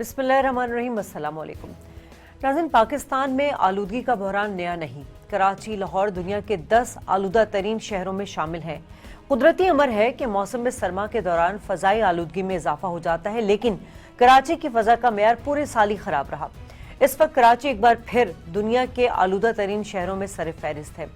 बिस्मिल्लाहिर्रहमानिर्रहीम, अस्सलाम वालेकुम। नाज़रीन, पाकिस्तान में आलूदगी का बहरान नया नहीं। कराची, लाहौर दुनिया के 10 आलूदा तरीन शहरों में शामिल हैं। कुदरती अमर है कि मौसम में सरमा के दौरान फ़ज़ाई आलूदगी में इजाफा हो जाता है, लेकिन कराची की फ़ज़ा का मेयार पूरे साल ही ख़राब रहा। इस वक्त कराची एक बार फिर दुनिया के आलूदा तरीन शहरों में सर फहरिस्त है।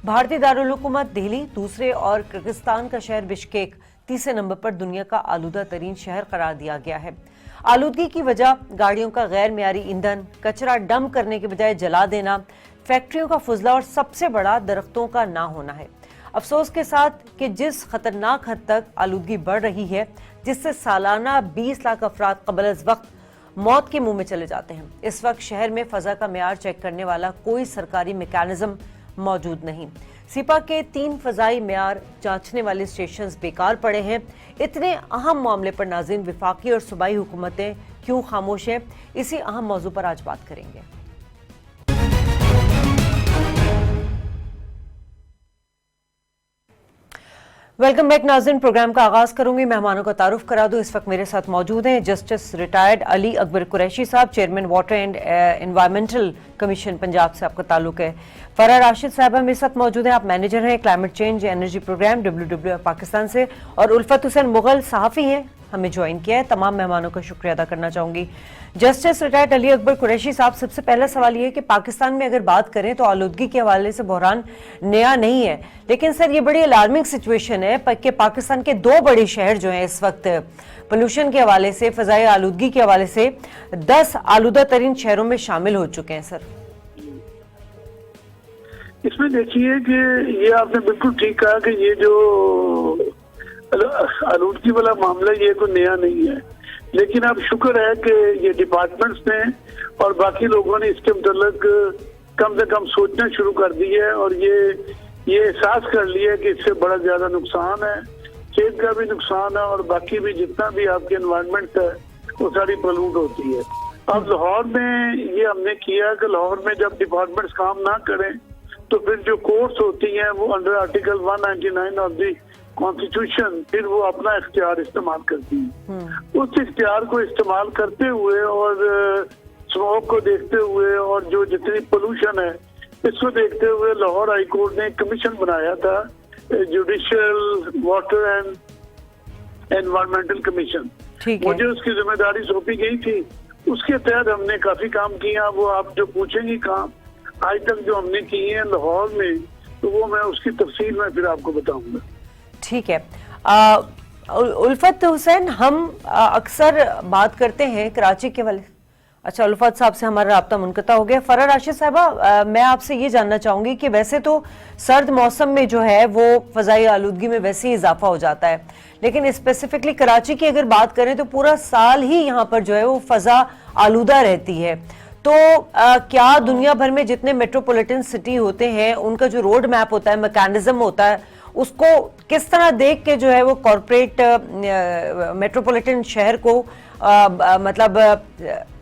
भारतीय दारुल हुकूमत दिल्ली दूसरे और किर्गिस्तान का शहर बिश्केक तीसरे नंबर पर दुनिया का आलूदा तरीन शहर करार दिया गया है। आलूदगी की वजह गाड़ियों का गैर मियारी ईंधन, कचरा डंप करने के बजाय जला देना, फैक्ट्रियों का फुजला और सबसे बड़ा दरख्तों का ना होना है। अफसोस के साथ कि जिस खतरनाक हद तक आलूदगी बढ़ रही है, जिससे सालाना 20 लाख अफराद कबल अज वक्त मौत के मुंह में चले जाते हैं, इस वक्त शहर में फजा का मेयार चेक करने वाला कोई सरकारी मैकेनिज्म मौजूद नहीं। सिपा के 3 फजाई मेयार जांचने वाले स्टेशन बेकार पड़े हैं। इतने अहम मामले पर नाज़रीन विफाकी और सूबाई हुकूमतें क्यों खामोश हैं, इसी अहम मौजू पर आज बात करेंगे। वेलकम बैक नाज़रीन, प्रोग्राम का आगाज करूंगी। मेहमानों का तारुफ करा दूं। इस वक्त मेरे साथ मौजूद हैं जस्टिस रिटायर्ड अली अकबर कुरैशी साहब, chairman water and environmental commission Punjab से आपका ताल्लुक है। फराह राशिद साहबा मेरे साथ मौजूद हैं, आप मैनेजर हैं climate change energy programme WWF Pakistan से, और उल्फत हुसैन मुगल सहाफ़ी हैं, हमें ज्वाइन किया है। तमाम मेहमानों का शुक्रिया अदा करना चाहूंगी। जस्टिस रिटायर्ड अली अकबर कुरैशी साहब, सबसे पहला सवाल ये है कि पाकिस्तान में अगर बात करें तो आलूदगी के हवाले से बहरान नया नहीं है, लेकिन सर ये बड़ी अलार्मिंग सिचुएशन है कि पाकिस्तान के 2 बड़े शहर जो हैं इस वक्त पोल्यूशन के हवाले से, फजाई आलूदगी के हवाले से 10 आलूदा तरीन शहरों में शामिल हो चुके हैं। सर इसमें देखिए कि ये आपने बिल्कुल ठीक कहा कि ये जो आलूदगी वाला मामला ये कोई नया नहीं है, लेकिन अब शुक्र है कि ये डिपार्टमेंट्स ने और बाकी लोगों ने इसके मुतल्लिक कम से कम सोचना शुरू कर दी है और ये एहसास कर लिया है कि इससे बड़ा ज्यादा नुकसान है, सेहत का भी नुकसान है और बाकी भी जितना भी आपकी एनवायरनमेंट है वो सारी पोल्यूट होती है। अब लाहौर में ये हमने किया कि लाहौर में जब डिपार्टमेंट्स काम ना करें तो फिर जो कोर्ट्स होती हैं वो under article 199 of the constitution फिर वो अपना इख्तियार इस्तेमाल करती है। उस इख्तियार को इस्तेमाल करते हुए और स्मोक को देखते हुए और जो जितनी पोल्यूशन है इसको देखते हुए लाहौर हाई कोर्ट ने एक कमीशन बनाया था, judicial water and environmental commission. मुझे उसकी जिम्मेदारी सौंपी गई थी, उसके तहत हमने काफी काम किया। वो आप जो पूछेंगी काम आज तक जो हमने किए हैं लाहौर में, तो वो मैं उसकी तफसील में फिर आपको बताऊंगा। ठीक है। उल्फत हुसैन, हम अक्सर बात करते हैं कराची के वाले। अच्छा, उल्फत साहब से हमारा राब्ता मुनक़ता हो गया। फराह राशिद साहबा, मैं आपसे ये जानना चाहूंगी कि वैसे तो सर्द मौसम में जो है वो फजाई आलूदगी में वैसे ही इजाफा हो जाता है, लेकिन स्पेसिफिकली कराची की अगर बात करें तो पूरा साल ही यहाँ पर जो है वो फजा आलूदा रहती है। तो क्या दुनिया भर में जितने मेट्रोपॉलिटन सिटी होते हैं उनका जो रोड मैप होता है, मैकेनिज्म होता है, उसको किस तरह देख के जो है वो कॉर्पोरेट मेट्रोपॉलिटन शहर को मतलब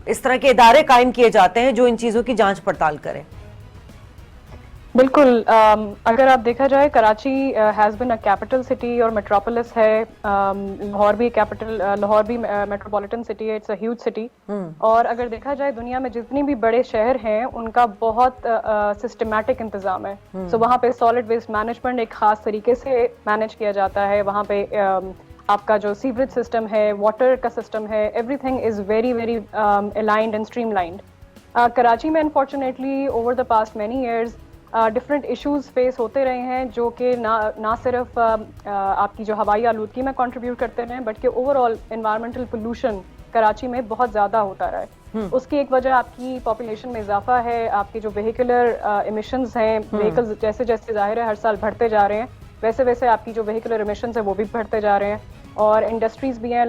इस तरह के इदारे कायम किए जाते हैं जो इन चीजों की जांच पड़ताल करें? बिल्कुल, अगर आप देखा जाए Karachi has been a capital city और मेट्रोपोलिस है। लाहौर भी कैपिटल, लाहौर भी मेट्रोपॉलिटन सिटी है, इट्स अ ह्यूज सिटी। और अगर देखा जाए दुनिया में जितनी भी बड़े शहर हैं उनका बहुत सिस्टमैटिक इंतजाम है। सो वहाँ पे सॉलिड वेस्ट मैनेजमेंट एक खास तरीके से मैनेज किया जाता है। वहाँ पे आपका जो सीवरेज सिस्टम है, वाटर का सिस्टम है, everything is very very aligned and streamlined. Karachi में unfortunately over the past many years different issues face होते रहे हैं जो कि ना सिर्फ आपकी जो हवाई आलूदगी में कंट्रीब्यूट करते हैं, बट कि ओवरऑल एनवायरमेंटल पोल्यूशन कराची में बहुत ज़्यादा होता रहा है। उसकी एक वजह आपकी पॉपुलेशन में इजाफा है, आपके जो वेहिकुलर इमिशंस हैं, व्हीकल्स जैसे जैसे जाहिर है हर साल बढ़ते जा रहे हैं, वैसे वैसे आपकी जो वेहिकुलर इमिशंस है वो भी बढ़ते जा रहे हैं। और इंडस्ट्रीज भी हैं,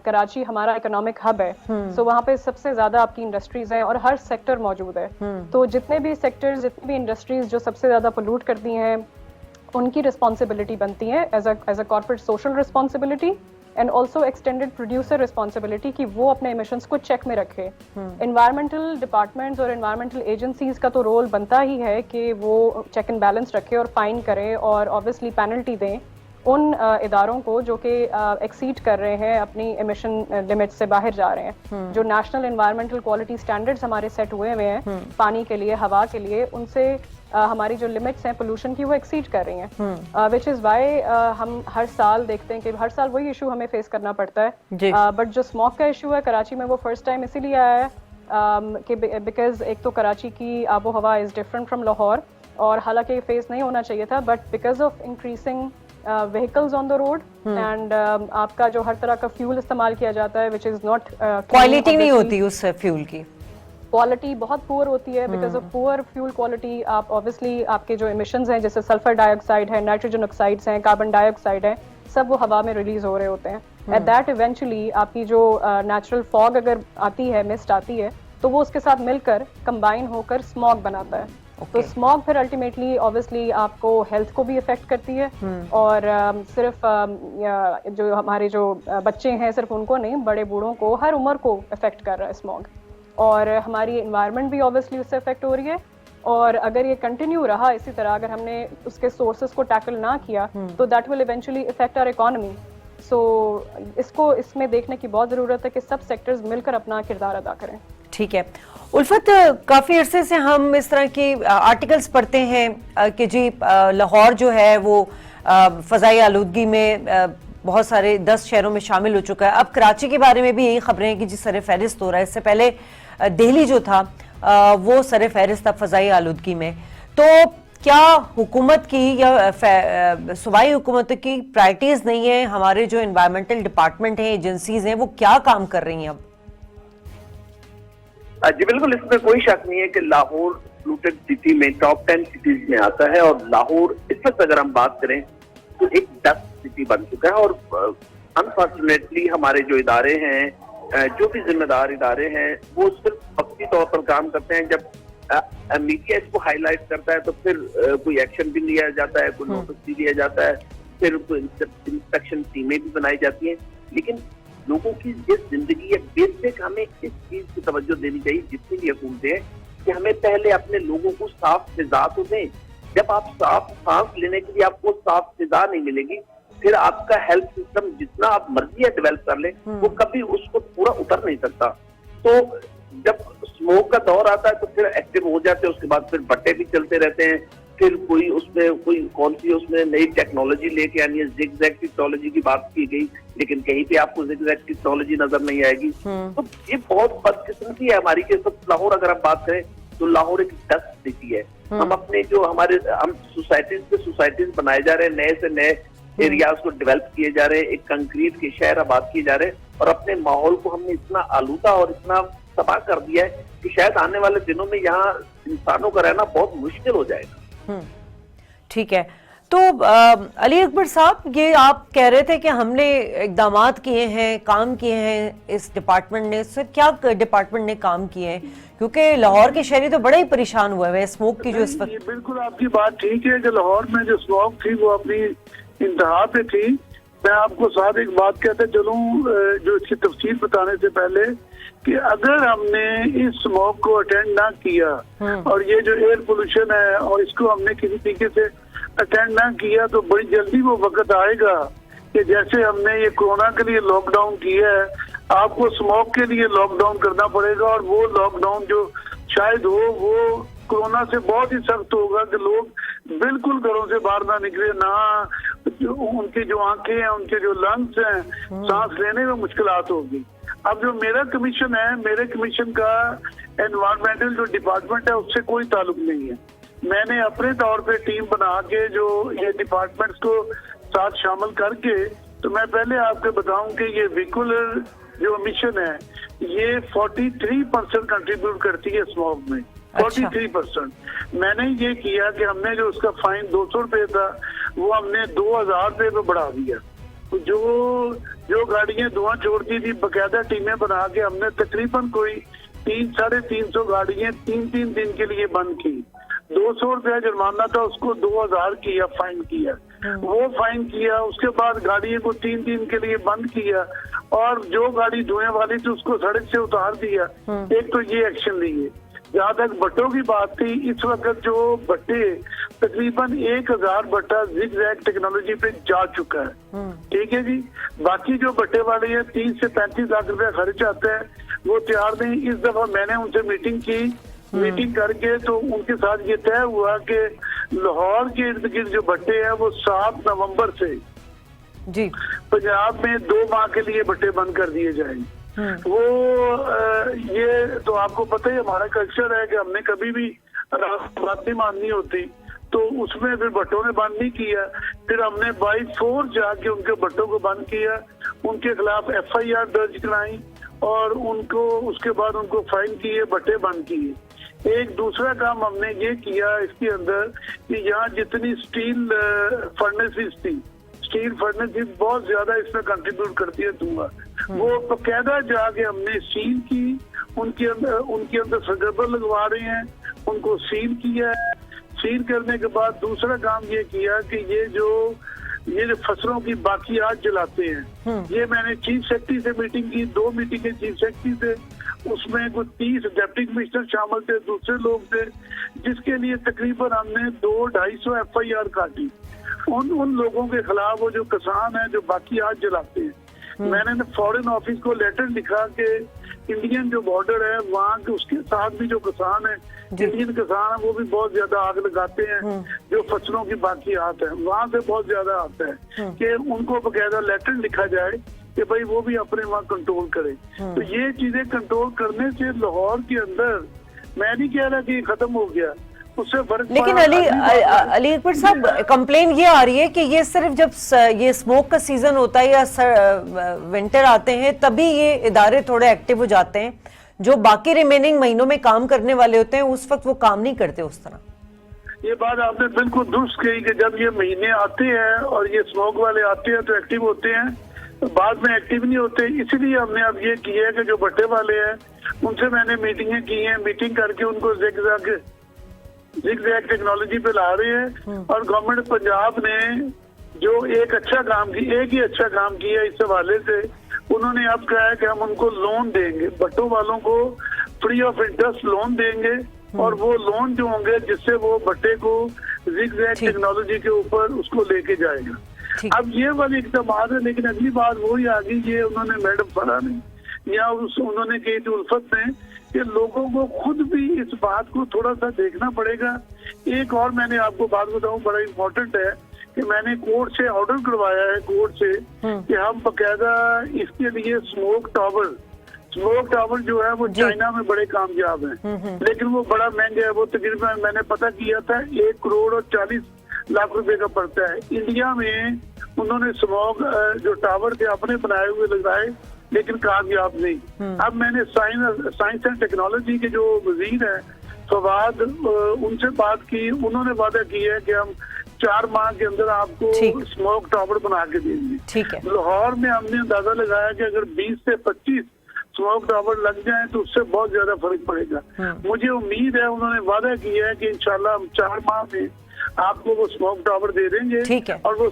कराची हमारा इकोनॉमिक हब है, सो वहाँ पे सबसे ज्यादा आपकी इंडस्ट्रीज हैं और हर सेक्टर मौजूद है। तो जितने भी सेक्टर्स, जितनी भी इंडस्ट्रीज जो सबसे ज्यादा पोल्यूट करती हैं उनकी रिस्पॉन्सिबिलिटी बनती है as a corporate social responsibility and also extended producer responsibility कि वो अपने इमिशंस को चेक में रखे। एनवायरमेंटल डिपार्टमेंट्स और एनवायरमेंटल एजेंसीज का तो रोल बनता ही है कि वो चेक एंड बैलेंस रखे और फाइन करें और ऑब्वियसली पेनल्टी दें उन इदारों को जो कि एक्सीड कर रहे हैं, अपनी एमिशन लिमिट से बाहर जा रहे हैं। जो नेशनल एनवायरमेंटल क्वालिटी स्टैंडर्ड्स हमारे सेट हुए हुए हैं पानी के लिए, हवा के लिए, उनसे हमारी जो लिमिट्स हैं पोल्यूशन की वो एक्सीड कर रही हैं, विच इज वाई हम हर साल देखते हैं कि हर साल वही इशू हमें फेस करना पड़ता है। बट जो स्मोक का इशू है कराची में वो फर्स्ट टाइम इसीलिए आया है कि बिकॉज एक तो कराची की आबो हवा इज डिफरेंट फ्रॉम लाहौर, और हालांकि फेस नहीं होना चाहिए था, but because of increasing vehicles on the road and आपका जो हर तरह का फ्यूल इस्तेमाल किया जाता है विच इज नॉट क्वालिटी नहीं होती उस फ्यूल की, क्वालिटी बहुत पुअर होती है। Because of poor fuel quality आप ऑब्वियसली आपके जो इमिशंस हैं जैसे सल्फर डाइऑक्साइड है, नाइट्रोजन ऑक्साइड्स हैं, कार्बन डाइऑक्साइड है, सब वो हवा में रिलीज हो रहे होते हैं। एट दैट इवेंचुअली आपकी जो नेचुरल फॉग अगर आती है, मिस्ट आती है, तो वो उसके साथ मिलकर कंबाइन होकर स्मॉग बनाता है। तो स्मॉग फिर अल्टीमेटली ऑब्वियसली आपको हेल्थ को भी इफेक्ट करती है, और सिर्फ जो हमारे जो बच्चे हैं सिर्फ उनको नहीं, बड़े बूढ़ों को, हर उम्र को इफेक्ट कर रहा है स्मॉग, और हमारी एनवायरनमेंट भी ऑब्वियसली उससे इफेक्ट हो रही है। और अगर ये कंटिन्यू रहा इसी तरह, अगर हमने उसके सोर्सेज को टैकल ना किया, तो that will eventually affect our economy. So इसको इसमें देखने की बहुत जरूरत है कि सब सेक्टर्स मिलकर अपना किरदार अदा करें। ठीक है उल्फत, काफी अरसे से हम इस तरह के आर्टिकल्स पढ़ते हैं कि जी लाहौर जो है वो फजाई आलूदगी में बहुत सारे 10 शहरों में शामिल हो चुका है। अब कराची के बारे में भी यही खबरें हैं कि जी सर फहरिस्त हो रहा है। इससे पहले दिल्ली जो था वो सर फहरिस्त था फजाई आलूदगी में। तो क्या हुकूमत की या सूबाई हुकूमत की प्रायोरिटीज नहीं है? हमारे जो एनवायरमेंटल डिपार्टमेंट हैं, एजेंसीज हैं, वो क्या काम कर रही हैं अब? जी बिल्कुल, इसमें कोई शक नहीं है कि लाहौर पोल्यूटेड सिटी में टॉप 10 सिटीज में आता है, और लाहौर इस वक्त अगर हम बात करें तो एक डस्ट सिटी बन चुका है। और अनफॉर्चुनेटली हमारे जो इदारे हैं, जो भी जिम्मेदार इदारे हैं, वो सिर्फ वक्ती तौर पर काम करते हैं। जब मीडिया इसको हाईलाइट करता है तो फिर कोई एक्शन भी लिया जाता है, कोई नोटिस भी लिया जाता है, फिर इंस्पेक्शन टीमें भी बनाई जाती हैं। लेकिन लोगों की जिस जिंदगी या बेसिक हमें इस चीज की तवज्जो देनी चाहिए जितनी भी हुकूमतें हैं, कि हमें पहले अपने लोगों को साफ फिजा तो दें। जब आप साफ सांस लेने के लिए आपको साफ फिजा नहीं मिलेगी, फिर आपका हेल्थ सिस्टम जितना आप मर्जी डेवलप कर ले, वो कभी उसको पूरा उतर नहीं सकता। तो जब स्मोक का दौर आता है तो फिर एक्टिव हो जाते हैं, उसके बाद फिर बट्टे भी चलते रहते हैं, फिर कोई उसमें कोई कौन सी उसमें नई टेक्नोलॉजी लेके आनी है। जिगजैग टेक्नोलॉजी की बात की गई, लेकिन कहीं पे आपको जिगजैग टेक्नोलॉजी नजर नहीं आएगी। तो ये बहुत बदकिस्मती है हमारी के। सब लाहौर अगर हम बात करें तो लाहौर एक डस्ट सिटी है। हम अपने जो हम सोसाइटीज बनाए जा रहे हैं, नए से नए एरियाज को डेवलप किए जा रहे हैं, एक कंक्रीट के शहर आबाद किए जा रहे हैं, और अपने माहौल को हमने इतना आलूदा और इतना तबाह कर दिया है कि शायद आने वाले दिनों में यहाँ इंसानों का रहना बहुत मुश्किल हो जाएगा। ठीक है, तो अली अकबर साहब, ये आप कह रहे थे कि हमने इक़दामात किए हैं, काम किए हैं इस डिपार्टमेंट ने। सर क्या डिपार्टमेंट ने काम किए हैं? क्योंकि लाहौर के शहरी तो बड़े ही परेशान हुए हैं स्मोक की जो इस वक्त। बिल्कुल आपकी बात ठीक है कि लाहौर में जो स्मोक थी वो अपनी इंतहा पे थी। मैं आपको साथ एक बात कहते चलूं, जो इसकी तफसील बताने से पहले, कि अगर हमने इस स्मोक को अटेंड ना किया और ये जो एयर पोल्यूशन है और इसको हमने किसी तरीके से अटेंड ना किया, तो बड़ी जल्दी वो वक्त आएगा कि जैसे हमने ये कोरोना के लिए लॉकडाउन किया है, आपको स्मोक के लिए लॉकडाउन करना पड़ेगा। और वो लॉकडाउन जो शायद हो वो कोरोना से बहुत ही सख्त होगा कि लोग बिल्कुल घरों से बाहर ना निकले, ना उनकी जो आंखें हैं, उनके जो लंग्स हैं, सांस लेने में मुश्किलात होगी। अब जो मेरा कमीशन है, मेरे कमीशन का एनवायरमेंटल जो डिपार्टमेंट है उससे कोई ताल्लुक नहीं है। मैंने अपने तौर पे टीम बना के जो ये डिपार्टमेंट्स को साथ शामिल करके, तो मैं पहले आपको बताऊं कि ये व्हीकुलर जो मिशन है ये 43% कंट्रीब्यूट करती है स्मोक में। 43%। मैंने ये किया कि हमने जो उसका फाइन 200 रुपये था वो हमने 2000 रुपये पे बढ़ा दिया। जो गाड़ियां धुआं छोड़ती थी, बकायदा टीमें बना के हमने तकरीबन कोई 300-350 गाड़ियां 3-3 दिन के लिए बंद की। 200 रुपया जुर्माना था, उसको 2000 किया, फाइन किया। वो फाइन किया, उसके बाद गाड़ियों को 3 दिन के लिए बंद किया, और जो गाड़ी धुएं वाली थी उसको सड़क से उतार दिया। एक तो ये एक्शन लिए। जहाँ तक भट्टों की बात थी, इस वक्त जो भट्टे तकरीबन 1000 भट्टा जिग-जैग टेक्नोलॉजी पे जा चुका है। ठीक है जी। बाकी जो भट्टे वाले हैं 30 से 35 लाख रुपए खर्च आता है, वो तैयार नहीं। इस दफा मैंने उनसे मीटिंग की, मीटिंग करके तो उनके साथ ये तय हुआ कि लाहौर के इर्द गिर्द जो भट्टे हैं वो 7 नवंबर से जी पंजाब में 2 माह के लिए भट्टे बंद कर दिए जाएंगे। वो ये तो आपको पता ही, हमारा कल्चर है कि हमने कभी भी बात नहीं माननी होती, तो उसमें फिर भट्टों ने बंद नहीं किया। फिर हमने बाई फोर्स जाके उनके भट्टों को बंद किया, उनके खिलाफ FIR दर्ज कराई और उनको उसके बाद उनको फाइन किए, भट्टे बंद किए। एक दूसरा काम हमने ये किया इसके अंदर कि यहाँ जितनी स्टील फर्नेसेस थी, स्टील फर्नेसेस बहुत ज्यादा इसमें कंट्रीब्यूट करती है धुआं, वो बकायदा जाके हमने सील की, उनके अंदर सरगर्बर लगवा रहे हैं, उनको सील किया है। सील करने के बाद दूसरा काम ये किया कि ये जो फसलों की बाकियात जलाते हैं, ये मैंने चीफ सेक्रेटरी से मीटिंग की, 2 मीटिंगें चीफ सेक्रेटरी से, उसमें कुछ 30 डिप्टी कमिश्नर शामिल थे, दूसरे लोग थे, जिसके लिए तकरीबन हमने 200-250 FIR काटी। उन लोगों के खिलाफ, वो जो किसान हैं जो बाकियात जलाते हैं, मैंने फॉरेन ऑफिस को लेटर लिखा कि इंडियन जो बॉर्डर है वहाँ के उसके साथ भी जो किसान है, इंडियन किसान है, वो भी बहुत ज्यादा आग लगाते हैं। जो फसलों की बाकियात है वहाँ से बहुत ज्यादा आता है कि उनको बकायदा लेटर लिखा जाए कि भाई वो भी अपने वहाँ कंट्रोल करे। तो ये चीजें कंट्रोल करने से लाहौर के अंदर, मैं नहीं कह रहा कि खत्म हो गया, उससे फर्क। लेकिन अली अकबर साहब, कंप्लेन ये आ रही है कि ये सिर्फ जब ये स्मोक का सीजन होता है या विंटर आते हैं तभी ये इदारे थोड़े एक्टिव हो जाते हैं, जो बाकी रिमेनिंग महीनों में काम करने वाले होते हैं उस वक्त वो काम नहीं करते उस तरह। ये बात आपने बिल्कुल दुरुस्त कही कि जब ये महीने आते हैं और ये स्मोक वाले आते हैं तो एक्टिव होते हैं, तो बाद में एक्टिव नहीं होते। इसलिए हमने अब ये किया है कि जो भट्टे वाले हैं उनसे मैंने मीटिंगें की हैं, मीटिंग करके उनको जिग-जैग टेक्नोलॉजी पे ला रहे हैं। और गवर्नमेंट पंजाब ने जो एक ही अच्छा काम किया इस हवाले से, उन्होंने अब कहा है कि हम उनको लोन देंगे, भट्टों वालों को फ्री ऑफ इंटरेस्ट लोन देंगे, और वो लोन जो होंगे जिससे वो भट्टे को जिग-जैग टेक्नोलॉजी के ऊपर उसको लेके जाएगा। अब ये वाली इक़दामात है, लेकिन अगली बात वही आ गई, ये उन्होंने मैडम फरा ने या उन्होंने कही थी उल्फत ने, कि लोगों को खुद भी इस बात को थोड़ा सा देखना पड़ेगा। एक और मैंने आपको बात बताऊं, बड़ा इम्पोर्टेंट है कि मैंने कोर्ट से ऑर्डर करवाया है, कोर्ट से, कि हम बकायदा इसके लिए स्मोक टावर जो है वो चाइना में बड़े कामयाब हैं, लेकिन वो बड़ा महंगा है। वो तकरीबन मैंने पता किया था 1 करोड़ और 40 लाख रुपए का पड़ता है। इंडिया में उन्होंने स्मोक जो टावर थे अपने बनाए हुए लगाए, लेकिन कामयाब नहीं। अब मैंने साइंस एंड टेक्नोलॉजी के जो वजीर हैं फवाद, उनसे बात की, उन्होंने वादा किया है कि हम 4 माह के अंदर आपको स्मोक टावर बना के देंगे। लाहौर में हमने अंदाजा लगाया कि अगर 20 से 25 स्मोक टावर लग जाए तो उससे बहुत ज्यादा फर्क पड़ेगा। मुझे उम्मीद है, उन्होंने वादा किया है कि इंशाल्लाह हम 4 माह में आपको वो स्मोक टावर दे देंगे। ठीक है, और वो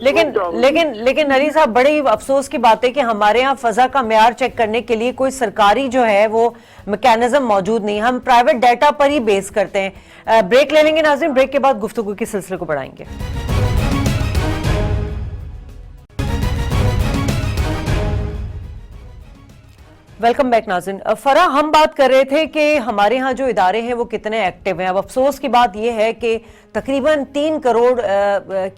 लेकिन अली साहब, बड़ी अफसोस की बात है कि हमारे यहाँ फजा का मेयार चेक करने के लिए कोई सरकारी जो है वो मैकेनिज्म मौजूद नहीं, हम प्राइवेट डाटा पर ही बेस करते हैं। ब्रेक ले लेंगे नाज़रीन, ब्रेक के बाद गुफ्तगू के सिलसिले को बढ़ाएंगे। वेलकम बैक नाज़रीन। फरा, हम बात कर रहे थे कि हमारे यहाँ जो इदारे हैं वो कितने एक्टिव हैं। अब अफसोस की बात यह है कि तकरीबन 3 करोड़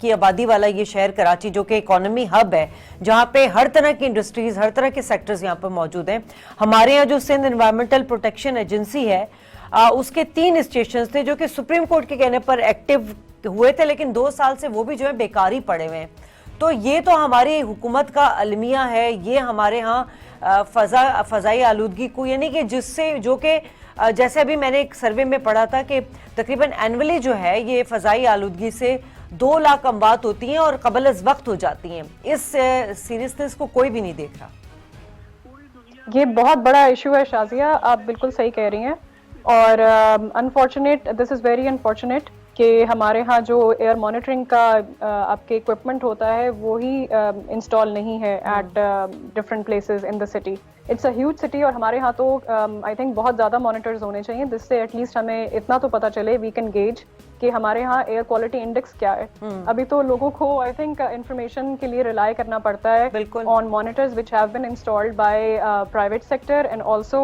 की आबादी वाला ये शहर कराची, जो कि इकोनॉमी हब है, जहाँ पे हर तरह की इंडस्ट्रीज, हर तरह के सेक्टर्स यहाँ पर मौजूद हैं। हमारे यहाँ जो सिंध एनवायरमेंटल प्रोटेक्शन एजेंसी है, उसके 3 स्टेशन थे जो कि सुप्रीम कोर्ट के कहने पर एक्टिव हुए थे, लेकिन 2 साल से वो भी जो है बेकार ही पड़े हुए हैं। तो ये तो हमारी हुकूमत का अलमिया है, ये हमारे यहाँ फजाई आलूदगी को, यानी कि जिससे जो कि जैसे अभी मैंने एक सर्वे में पढ़ा था कि तकरीबन एनुअली जो है ये फजाई आलूदगी से 2 लाख अमवात होती हैं और कबल अज़ वक्त हो जाती हैं। इस सीरियसनेस को कोई भी नहीं देख रहा। ये बहुत बड़ा इशू है शाजिया, आप बिल्कुल सही कह रही हैं, और unfortunate, this is very unfortunate कि हमारे यहाँ जो एयर मॉनिटरिंग का आपके इक्विपमेंट होता है वो ही इंस्टॉल नहीं है at different places in the city. It's a huge city और हमारे यहाँ तो आई थिंक बहुत ज़्यादा मॉनिटर्स होने चाहिए जिससे एटलीस्ट हमें इतना तो पता चले वी कैन गेज कि हमारे यहाँ एयर क्वालिटी इंडेक्स क्या है। अभी तो लोगों को आई थिंक इंफॉर्मेशन के लिए रिलाई करना पड़ता है on monitors which have been installed by private sector and also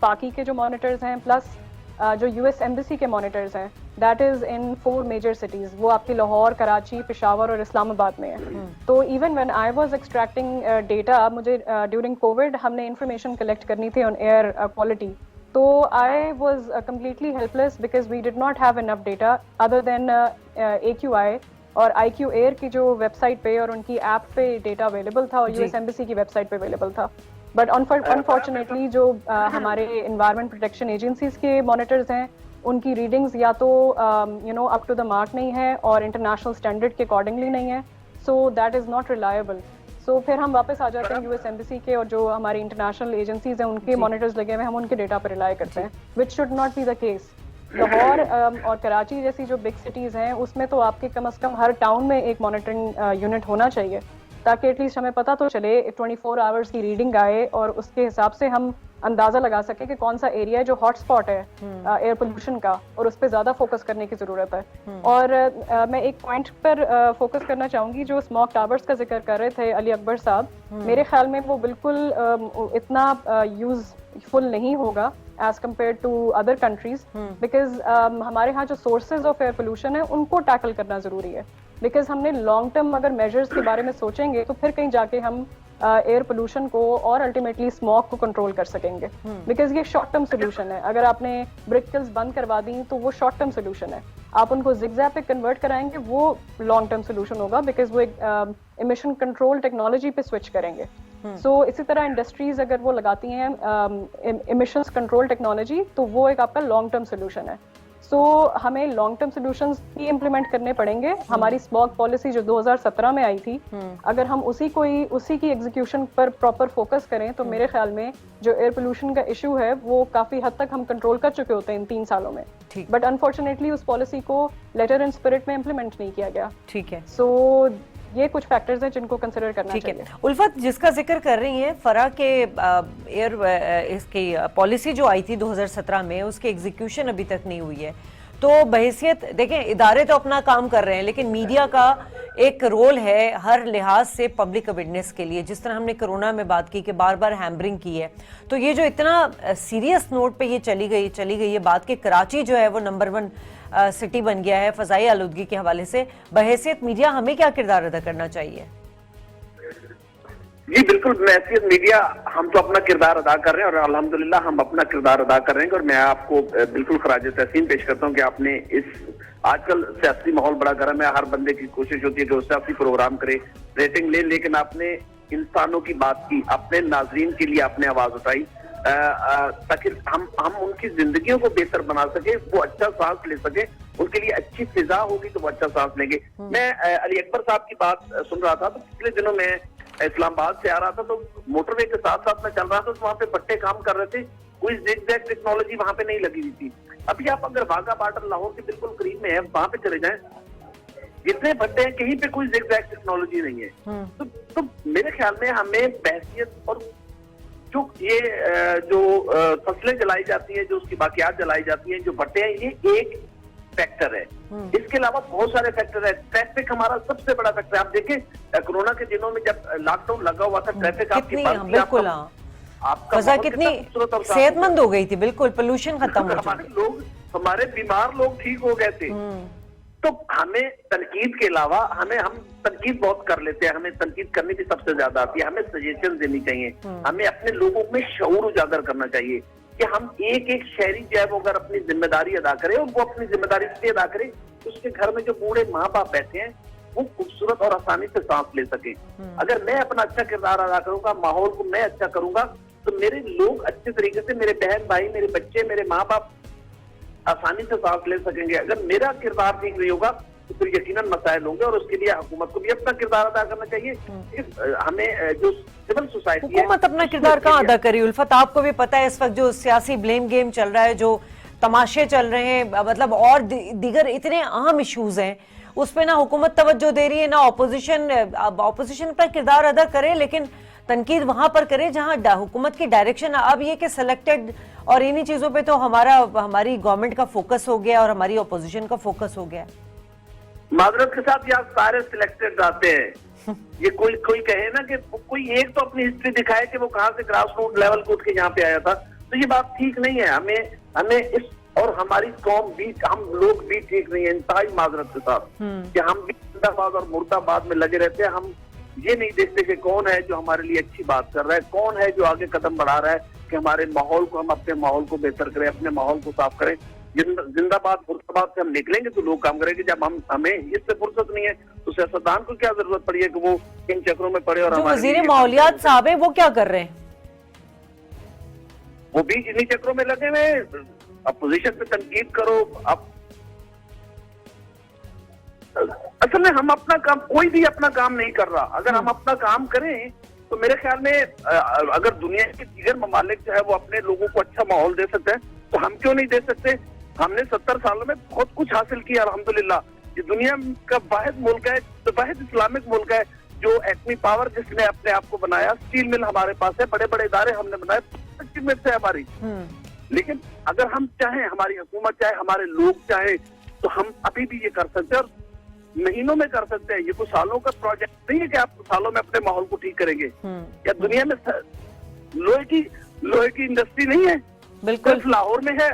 बाकी के जो मॉनिटर्स हैं प्लस जो यूएस एम्बेसी के मॉनिटर्स हैं that is in 4 major cities, वो आपकी लाहौर, कराची, पेशावर और इस्लामाबाद में है। तो even when I was extracting data, मुझे ड्यूरिंग कोविड हमने इंफॉर्मेशन कलेक्ट करनी थी ऑन एयर क्वालिटी, तो I was completely helpless because we did not have enough data other than AQI और IQ एयर की जो वेबसाइट पे और उनकी ऐप पे डेटा अवेलेबल था और यूएस एम्बेसी की वेबसाइट पे अवेलेबल था। बट अनफॉर्चुनेटली जो हमारे एनवायरमेंट प्रोटेक्शन एजेंसीज के मॉनिटर्स हैं उनकी रीडिंग्स या तो अप टू द मार्क नहीं है और इंटरनेशनल स्टैंडर्ड के अकॉर्डिंगली नहीं है, so that is not reliable. So फिर हम वापस आ जाते हैं यूएस एम्बेसी के और जो हमारी इंटरनेशनल एजेंसीज हैं उनके मॉनिटर्स लगे हुए हैं, हम उनके डेटा पर रिलाई करते हैं, which should not be the case. Lahore और कराची जैसी जो बिग सिटीज हैं उसमें तो आपके कम से कम हर टाउन में एक मॉनिटरिंग यूनिट होना चाहिए ताकि एटलीस्ट हमें पता तो चले, 24 आवर्स की रीडिंग आए और उसके हिसाब से हम अंदाजा लगा सके कि कौन सा एरिया है जो हॉटस्पॉट है एयर पोल्यूशन का और उस पर ज्यादा फोकस करने की जरूरत है। और मैं एक पॉइंट पर फोकस करना चाहूंगी, जो स्मोक टावर्स का जिक्र कर रहे थे अली अकबर साहब, मेरे ख्याल में वो बिल्कुल इतना यूजफुल नहीं होगा as compare to other countries because हमारे यहाँ जो सोर्सेज ऑफ एयर पोल्यूशन है उनको टैकल करना जरूरी है। बिकॉज हमने लॉन्ग टर्म अगर मेजर्स के बारे में सोचेंगे तो फिर कहीं जाके हम एयर पोल्यूशन को और अल्टीमेटली स्मॉग को कंट्रोल कर सकेंगे। बिकॉज ये शॉर्ट टर्म सोल्यूशन है, अगर आपने ब्रिक किल्स बंद करवा दी तो वो शॉर्ट टर्म सोल्यूशन है, आप उनको जिगजैग पे कन्वर्ट कराएंगे वो लॉन्ग टर्म सोल्यूशन होगा बिकॉज वो एक इमिशन कंट्रोल टेक्नोलॉजी पे स्विच करेंगे। सो इसी तरह इंडस्ट्रीज अगर वो लगाती हैं इमिशंस कंट्रोल टेक्नोलॉजी तो वो एक आपका लॉन्ग टर्म सोल्यूशन है। सो हमें लॉन्ग टर्म सोल्यूशंस भी इम्प्लीमेंट करने पड़ेंगे। हमारी स्मॉग पॉलिसी जो 2017 में आई थी, अगर हम उसी की एग्जीक्यूशन पर प्रॉपर फोकस करें तो मेरे ख्याल में जो एयर पोल्यूशन का इशू है वो काफी हद तक हम कंट्रोल कर चुके होते हैं इन 3 सालों में। बट अनफॉर्चुनेटली उस पॉलिसी को लेटर एंड स्पिरिट में इम्प्लीमेंट नहीं किया गया। ठीक है, सो ये कुछ फैक्टर्स हैं जिनको कंसिडर करना चाहिए। उल्फत, जिसका जिक्र कर रही हैं फरा के एयर इसकी पॉलिसी जो आई थी 2017 में, उसकी एग्जीक्यूशन अभी तक नहीं हुई है। तो बहैसियत देखें, इदारे तो अपना काम कर रहे हैं लेकिन मीडिया का एक रोल है हर लिहाज से पब्लिक अवेयरनेस के लिए। जिस तरह हमने कोरोना में बात की कि बार बार हैम्बरिंग की है, तो ये जो इतना सीरियस नोट पे ये चली गई ये बात कि कराची जो है वो नंबर 1 सिटी बन गया है फजाई आलूदगी के हवाले से, बहैसियत मीडिया हमें क्या किरदार अदा करना चाहिए? जी बिल्कुल, बहैसियत मीडिया हम तो अपना किरदार अदा कर रहे हैं और अल्हम्दुलिल्लाह हम अपना किरदार अदा कर रहे हैं। और मैं आपको बिल्कुल खराज तहसीन पेश करता हूं कि आपने आजकल सियासी माहौल बड़ा गर्म है, हर बंदे की कोशिश होती है कि वो सियासी प्रोग्राम करे, रेटिंग ले, लेकिन आपने इंसानों की बात की, अपने नाजरीन के लिए आपने आवाज उठाई ताकि हम उनकी जिंदगियों को बेहतर बना सके, वो अच्छा सांस ले सके, उनके लिए अच्छी फिजा होगी तो वो अच्छा सांस लेंगे। मैं अली अकबर साहब की बात सुन रहा था तो पिछले दिनों में इस्लामाबाद से आ रहा था तो मोटरवे के साथ साथ मैं चल रहा था तो वहां पे भट्टे काम कर रहे थे, कोई जिगजैग टेक्नोलॉजी वहां पे नहीं लगी हुई थी। अभी आप अगर वाघा बॉर्डर लाहौर के बिल्कुल करीब में है, वहां पे चले जाएं, जितने भट्टे हैं कहीं पे कोई जिगजैग टेक्नोलॉजी नहीं है। तो मेरे ख्याल में हमें बहसियत और जो ये जो फसलें जलाई जाती हैं, जो उसकी बाकियात जलाई जाती हैं, जो भट्टे हैं, ये एक फैक्टर है। इसके अलावा बहुत सारे फैक्टर है। ट्रैफिक हमारा सबसे बड़ा फैक्टर है। आप देखें कोरोना के दिनों में जब लॉकडाउन लगा हुआ था, ट्रैफिक आपकी फजा कितनी सेहतमंद हो गई थी, बिल्कुल पोल्यूशन खत्म हो गया, हमारे बीमार लोग ठीक हो गए थे। तो हमें तनकीद के अलावा हम तनकीद बहुत कर लेते हैं, हमें तनकीद करनी भी सबसे ज्यादा आती है, हमें सजेशन देनी चाहिए, हमें अपने लोगों में शऊर उजागर करना चाहिए कि हम एक एक शहरी जो है वो अगर अपनी जिम्मेदारी अदा करे और वो अपनी जिम्मेदारी से अदा करे, उसके घर में जो बूढ़े माँ बाप बैठे हैं वो खूबसूरत और आसानी से सांस ले सके। अगर मैं अपना अच्छा किरदार अदा करूंगा, माहौल को मैं अच्छा करूंगा, तो मेरे लोग अच्छे तरीके से, मेरे बहन भाई, मेरे बच्चे, मेरे माँ बाप आसानी से सांस ले सकेंगे। अगर मेरा किरदार ठीक नहीं होगा तो फिर यकीनन मसाइल होंगे और उसके लिए हुकूमत को भी अपना किरदार अदा करना चाहिए। हमें जो सिविल सोसाइटी, हुकूमत अपना किरदार कहाँ अदा करी? उल्फत, आपको भी पता है इस वक्त जो सियासी ब्लेम गेम चल रहा है, जो तमाशे चल रहे हैं, मतलब और दीगर इतने अहम इश्यूज हैं, उस पे ना हुकूमत तवज्जो दे रही है ना ऑपोजिशन। अब ऑपोजिशन पर किरदार अदा करे, लेकिन तनकीद वहां पर करे जहां हुकूमत की डायरेक्शन। अब ये कि सिलेक्टेड और इन्हीं चीजों पे तो हमारी गवर्नमेंट का फोकस हो गया और हमारी ऑपोजिशन का फोकस हो गया। माजरत के साथ यहाँ सारे सिलेक्टेड आते हैं। ये कोई कहे ना कि कोई एक तो अपनी हिस्ट्री दिखाए कि वो कहाँ से ग्रास रूट लेवल को उठ के यहाँ पे आया था, तो ये बात ठीक नहीं है। हमें इस और हमारी कौम भी, हम लोग भी ठीक नहीं है, इंतहाई माजरत के साथ कि हम भी जिंदाबाद और मुर्दाबाद में लगे रहते हैं। हम ये नहीं देखते कि कौन है जो हमारे लिए अच्छी बात कर रहा है, कौन है जो आगे कदम बढ़ा रहा है कि हमारे माहौल को, हम अपने माहौल को बेहतर करें, अपने माहौल को साफ करें। जिंदाबाद मुर्दाबाद से हम निकलेंगे तो लोग काम करेंगे। जब हमें इससे फुर्सत नहीं है तो सियासतदान को क्या जरूरत पड़ी है कि वो इन चक्रों में पड़े। और जो वजीर माहौलियात साहब है वो क्या कर रहे हैं? वो भी इन्हीं चक्रों में लगे हुए। अपोजिशन पे तनकीद करो। अब असल में हम अपना काम, कोई भी अपना काम नहीं कर रहा। अगर हम अपना काम करें तो मेरे ख्याल में अगर दुनिया के दीगर ममालिक जो है वो अपने लोगों को अच्छा माहौल दे सकते हैं तो हम क्यों नहीं दे सकते। हमने 70 सालों में बहुत कुछ हासिल किया अल्हम्दुलिल्लाह। ये दुनिया का वाहिद मुल्क है, तो वाहिद इस्लामिक मुल्क है जो एटमी पावर जिसने अपने आप को बनाया। स्टील मिल हमारे पास है, बड़े बड़े इदारे हमने बनाए, अचीवमेंट है हमारी। लेकिन अगर हम चाहें, हमारी हुकूमत चाहे, हमारे लोग चाहे, तो हम अभी भी ये कर सकते हैं और महीनों में कर सकते हैं। ये कोई सालों का प्रोजेक्ट नहीं है कि आप सालों में अपने माहौल को ठीक करेंगे। या दुनिया में लोहे की इंडस्ट्री नहीं है, बिल्कुल लाहौर में है,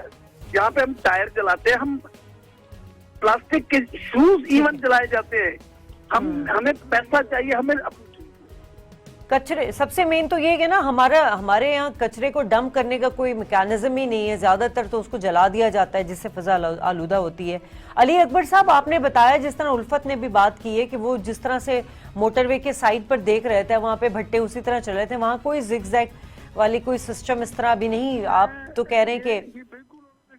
जहाँ पे हम टायर जलाते हैं, हम प्लास्टिक के शूज इवन जलाए जाते हैं। हमें पैसा चाहिए, हमें कचरे। सबसे मेन तो ये है कि ना हमारे यहाँ कचरे को डंप करने का कोई मैकेनिज्म ही नहीं है, ज्यादातर तो उसको जला दिया जाता है जिससे फिजा आलूदा होती है। अली अकबर साहब, आपने बताया, जिस तरह उल्फत ने भी बात की है कि वो जिस तरह से मोटरवे के साइड पर देख रहे थे, वहां पे भट्टे उसी तरह चल रहे थे, वहां कोई जिगजैग वाली कोई सिस्टम इस तरह भी नहीं। आप तो कह रहे हैं कि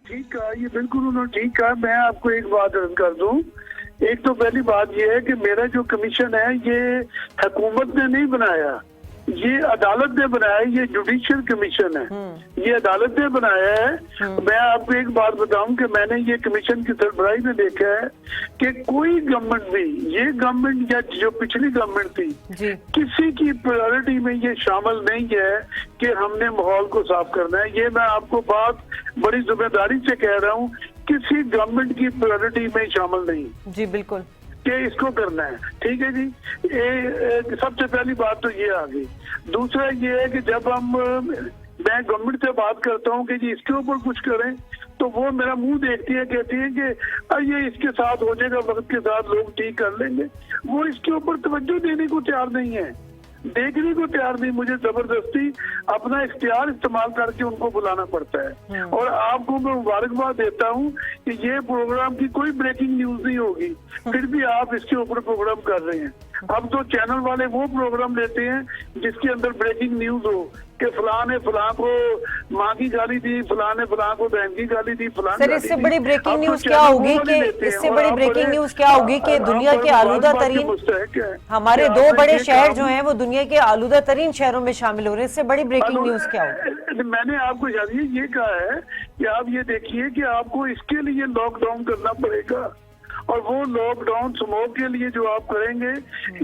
ठीक है, ये बिल्कुल उन्होंने ठीक कहा। मैं आपको एक बात अर्ज कर दूं। एक तो पहली बात ये है कि मेरा जो कमीशन है ये हुकूमत ने नहीं बनाया, ये अदालत ने बनाया। ये जुडिशियल कमीशन है, ये अदालत ने बनाया है। मैं आपको एक बात बताऊं कि मैंने ये कमीशन की सरबराही में देखा है कि कोई गवर्नमेंट भी, ये गवर्नमेंट या जो पिछली गवर्नमेंट थी, किसी की प्रायोरिटी में ये शामिल नहीं है कि हमने माहौल को साफ करना है। ये मैं आपको बात बड़ी जिम्मेदारी से कह रहा हूँ, किसी गवर्नमेंट की प्रायोरिटी में शामिल नहीं। जी बिल्कुल, कि इसको करना है। ठीक है जी, सबसे पहली बात तो ये आ गई। दूसरा ये है कि जब मैं गवर्नमेंट से बात करता हूँ कि जी इसके ऊपर कुछ करें, तो वो मेरा मुंह देखती है, कहती है कि ये इसके साथ हो जाएगा, वक्त के साथ लोग ठीक कर लेंगे। वो इसके ऊपर तवज्जो देने को तैयार नहीं है, देखने को तैयार नहीं। मुझे जबरदस्ती अपना इख्तियार इस्तेमाल करके उनको बुलाना पड़ता है। और आपको मैं मुबारकबाद देता हूँ कि ये प्रोग्राम की कोई ब्रेकिंग न्यूज नहीं होगी, फिर भी आप इसके ऊपर प्रोग्राम कर रहे हैं। अब तो चैनल वाले वो प्रोग्राम लेते हैं जिसके अंदर ब्रेकिंग न्यूज हो कि फलां ने फलां को माँ की गाली दी, फलां ने फलां को बहन की गाली दी, फलां। सर, इससे बड़ी ब्रेकिंग न्यूज क्या होगी कि इससे बड़ी ब्रेकिंग न्यूज क्या होगी कि दुनिया के आलूदा तरीन हमारे 2 बड़े शहर जो हैं वो दुनिया के आलूदा तरीन शहरों में शामिल हो रहे हैं। इससे बड़ी ब्रेकिंग न्यूज क्या होगी? मैंने आपको ये कहा है कि आप ये देखिए कि आपको इसके लिए लॉकडाउन करना पड़ेगा, और वो लॉकडाउन स्मोक के लिए जो आप करेंगे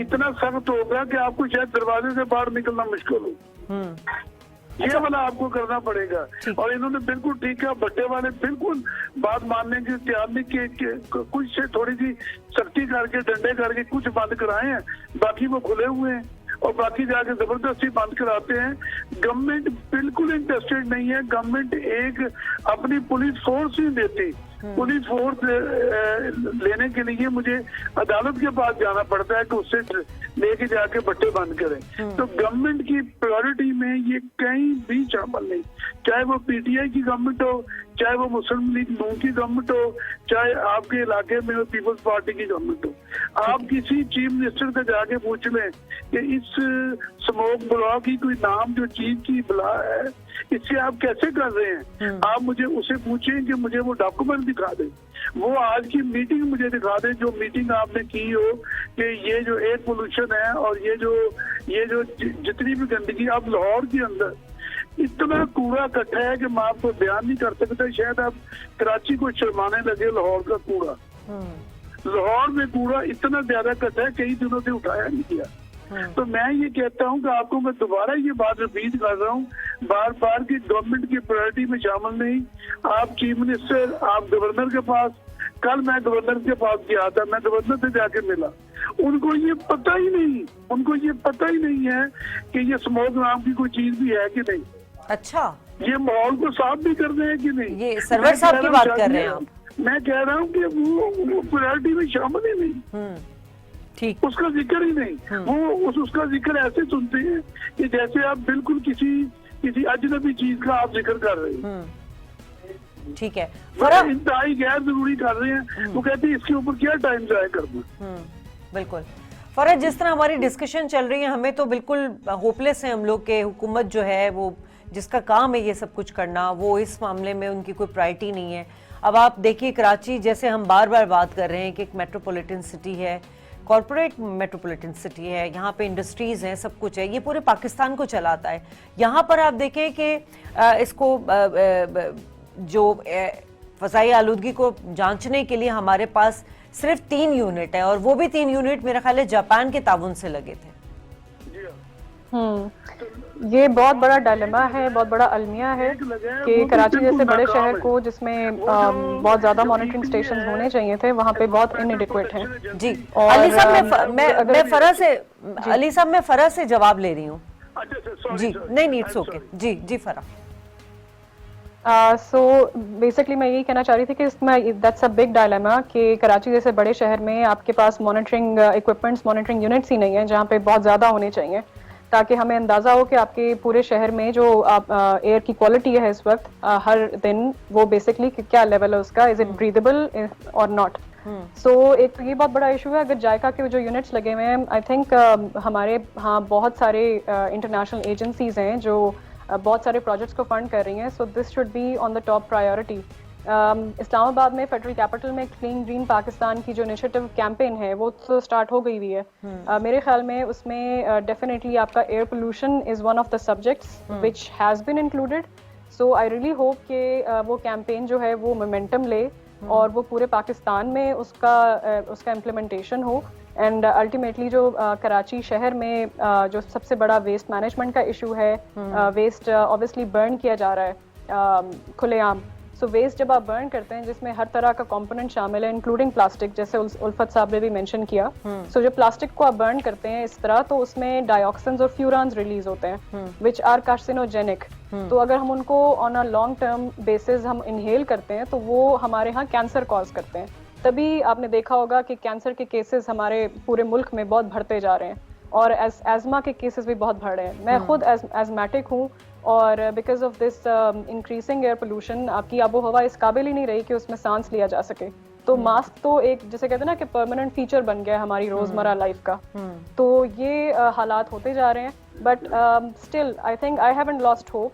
इतना सख्त होगा कि आपको शायद दरवाजे से बाहर निकलना मुश्किल हो। ये वाला आपको करना पड़ेगा। और इन्होंने बिल्कुल ठीक है, भट्टे वाले बिल्कुल बात मानने की तैयार नहीं कि कुछ से थोड़ी सी सख्ती करके, डंडे करके कुछ बंद कराए हैं, बाकी वो खुले हुए हैं और बाकी जाके जबरदस्ती बंद कराते हैं। गवर्नमेंट बिल्कुल इंटरेस्टेड नहीं है। गवर्नमेंट एक अपनी पुलिस फोर्स ही देती। पुलिस फोर्स लेने के लिए मुझे अदालत के पास जाना पड़ता है कि उससे लेके जाके भट्टे बंद करें। तो गवर्नमेंट की प्रायोरिटी में ये कहीं भी शामिल नहीं, चाहे वो पीटीआई की गवर्नमेंट हो, चाहे वो मुस्लिम लीग नून की गवर्नमेंट हो, चाहे आपके इलाके में पीपल्स पार्टी की गवर्नमेंट हो। आप किसी चीफ मिनिस्टर से जाके पूछ लें कि इस स्मोक ब्लॉ की कोई नाम जो चीफ की ब्ला है, इससे आप कैसे कर रहे हैं। आप मुझे उसे पूछें कि मुझे वो डॉक्यूमेंट दिखा दें, वो आज की मीटिंग मुझे दिखा दें, जो मीटिंग आपने की हो कि ये जो एयर पोल्यूशन है और ये जो जितनी भी गंदगी। आप लाहौर के अंदर इतना कूड़ा इकट्ठा है कि मैं आपको बयान नहीं कर सकता। शायद आप कराची को शर्माने लगे लाहौर का कूड़ा। लाहौर में कूड़ा इतना ज्यादा इकट्ठा है, कई दिनों से उठाया नहीं गया। तो मैं ये कहता हूँ कि आपको मैं दोबारा ये बात रिपीट कर रहा हूँ बार बार कि गवर्नमेंट की प्रायोरिटी में शामिल नहीं। आप चीफ मिनिस्टर, आप गवर्नर के पास, कल मैं गवर्नर के पास गया था, मैं गवर्नर से जाके मिला, उनको ये पता ही नहीं है कि ये स्मोक नाम की कोई चीज भी है कि नहीं। अच्छा, ये माहौल को साफ भी कर रहे हैं कि नहीं। ये सरवर साहब की बात कर रहे हैं आप? मैं कह रहा हूँ कि वो प्रायोरिटी में शामिल ही नहीं, ठीक, उसका जिक्र ही नहीं। वो उसका जिक्र ऐसे सुनते हैं कि जैसे आप बिल्कुल किसी अजनबी चीज का आप जिक्र कर रहे हैं। ठीक है। इंतहाई गैर जरूरी कर रहे हैं। वो कहते हैं इसके ऊपर क्या टाइम जाया करना। बिल्कुल फरहत, जिस तरह हमारी डिस्कशन चल रही है हमें तो बिल्कुल होपलेस है हम लोग के हुकूमत जो है वो जिसका काम है ये सब कुछ करना, वो इस मामले में उनकी कोई प्रायोरिटी नहीं है। अब आप देखिए कराची, जैसे हम बार बार बात कर रहे हैं कि एक मेट्रोपॉलिटन सिटी है, कॉर्पोरेट मेट्रोपॉलिटन सिटी है, यहाँ पे इंडस्ट्रीज हैं, सब कुछ है, ये पूरे पाकिस्तान को चलाता है। यहाँ पर आप देखें कि इसको जो फ़ज़ाई आलूदगी को जांचने के लिए हमारे पास सिर्फ 3 यूनिट है, और वो भी 3 यूनिट मेरा ख्याल है जापान के ताउन से लगे थे। ये बहुत बड़ा डायलेमा है, बहुत बड़ा अलमिया है कि कराची जैसे बड़े शहर को जिसमें बहुत ज्यादा मॉनिटरिंग स्टेशन होने चाहिए थे, वहाँ पे बहुत इनएडिक्वेट हैं। जी अली साहब, मैं फरह से जवाब ले रही हूँ। जी नहीं, इट्स ओके। जी फरह। सो बेसिकली मैं यही कहना चाह रही थी कि इसमें दैट्स अ बिग डायलेमा कि कराची जैसे बड़े शहर में आपके पास मॉनिटरिंग इक्विपमेंट्स, मॉनिटरिंग यूनिट्स ही नहीं है, जहाँ पे बहुत ज़्यादा होने चाहिए, ताकि हमें अंदाज़ा हो कि आपके पूरे शहर में जो एयर की क्वालिटी है इस वक्त हर दिन, वो बेसिकली क्या लेवल है उसका, इज इट ब्रीदेबल और नॉट। सो एक तो ये बहुत बड़ा इशू है। अगर जायका के जो यूनिट्स लगे हुए हैं, आई थिंक हमारे यहाँ बहुत सारे इंटरनेशनल एजेंसीज हैं जो बहुत सारे प्रोजेक्ट्स को फंड कर रही हैं। So this should be on the top priority. Islamabad में फेडरल कैपिटल में क्लीन ग्रीन पाकिस्तान की जो इनिशिएटिव कैंपेन है वो तो स्टार्ट हो गई हुई है। मेरे ख्याल में उसमें डेफिनेटली आपका air pollution is one of the subjects which has been included. So I really hope कि वो कैंपेन जो है वो मोमेंटम ले और वो पूरे पाकिस्तान में उसका इम्प्लीमेंटेशन हो। एंड अल्टीमेटली जो कराची शहर में जो सबसे बड़ा वेस्ट मैनेजमेंट का इशू है, वेस्ट ऑब्वियसली बर्न किया जा रहा है खुलेआम। सो वेस्ट जब आप बर्न करते हैं जिसमें हर तरह का कंपोनेंट शामिल है इंक्लूडिंग प्लास्टिक, जैसे उल्फत साहब ने भी मेंशन किया। सो जब प्लास्टिक को आप बर्न करते हैं इस तरह, तो उसमें डाइऑक्सिन्स और फ्यूरान्स रिलीज होते हैं विच आर कार्सिनोजेनिक। तो अगर हम उनको on a long term basis हम इनहेल करते हैं तो वो हमारे यहाँ कैंसर कॉज करते हैं। तभी आपने देखा होगा कि कैंसर के केसेस हमारे पूरे मुल्क में बहुत बढ़ते जा रहे हैं और एज़मा के केसेस भी बहुत बढ़ रहे हैं। मैं खुद एज़मेटिक हूँ और because of this increasing air pollution आपकी आबो हवा इस काबिल ही नहीं रही कि उसमें सांस लिया जा सके। तो मास्क तो एक जिसे कहते हैं ना कि परमानेंट फीचर बन गया है हमारी रोजमर्रा लाइफ का। तो ये हालात होते जा रहे हैं, but still I think I haven't lost hope.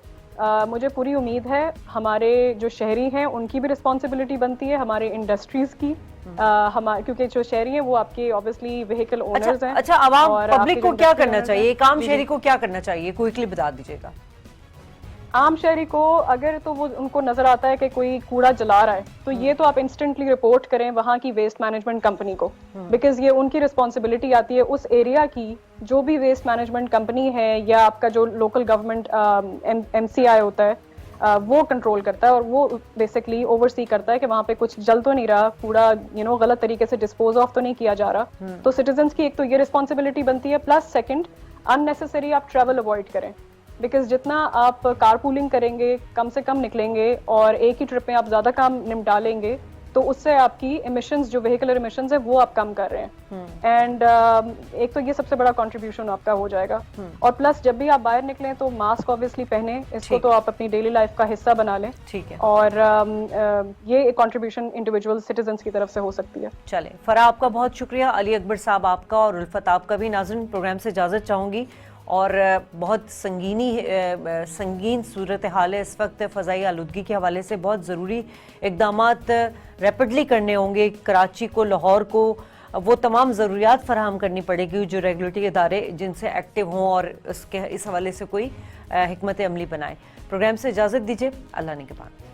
मुझे पूरी उम्मीद है हमारे जो शहरी हैं उनकी भी रिस्पॉन्सिबिलिटी बनती है, हमारे इंडस्ट्रीज की, क्योंकि जो शहरी हैं वो आपके ऑब्वियसली व्हीकल ओनर्स हैं। अच्छा, आवाम पब्लिक को क्या करना चाहिए, एक आम शहरी को क्या करना चाहिए, क्विकली बता दीजिएगा। आम शहरी को अगर तो वो उनको नजर आता है कि कोई कूड़ा जला रहा है तो ये तो आप इंस्टेंटली रिपोर्ट करें वहाँ की वेस्ट मैनेजमेंट कंपनी को, बिकॉज ये उनकी रिस्पॉन्सिबिलिटी आती है उस एरिया की। जो भी वेस्ट मैनेजमेंट कंपनी है या आपका जो लोकल गवर्नमेंट MCI होता है वो कंट्रोल करता है और वो बेसिकली ओवरसी करता है कि वहाँ पे कुछ जल तो नहीं रहा, कूड़ा गलत तरीके से डिस्पोज ऑफ तो नहीं किया जा रहा। तो सिटीजन्स की एक तो ये रिस्पॉन्सिबिलिटी बनती है, प्लस सेकेंड अननेसेसरी आप ट्रैवल अवॉइड करें, बिकॉज जितना आप कार पूलिंग करेंगे कम से कम निकलेंगे और एक ही ट्रिप में आप ज्यादा काम निपटा लेंगे तो उससे आपकी एमिशंस जो व्हीकलर एमिशंस है वो आप कम कर रहे हैं। एंड एक तो ये सबसे बड़ा कंट्रीब्यूशन आपका हो जाएगा। और प्लस जब भी आप बाहर निकलें तो मास्क ऑब्वियसली पहने, इसको तो आप अपनी डेली लाइफ का हिस्सा बना लें। ठीक है। और ये एक कंट्रीब्यूशन इंडिविजुअल सिटीजन्स की तरफ से हो सकती है। चले फरा, आपका बहुत शुक्रिया। अली अकबर साहब आपका और उल्फत आपका भी। नाज़रीन, प्रोग्राम से इजाज़त चाहूँगी और बहुत संगीन सूरत हाल है इस वक्त फ़ज़ाई आलूदगी के हवाले से। बहुत ज़रूरी इक़दामात रैपिडली करने होंगे कराची को, लाहौर को, वो तमाम ज़रूरियात फराहम करनी पड़ेगी जो रेगुलेटरी इदारे जिनसे एक्टिव हों और इस हवाले से कोई हिकमत अमली बनाए। प्रोग्राम से इजाज़त दीजिए, अल्लाह निगहबान।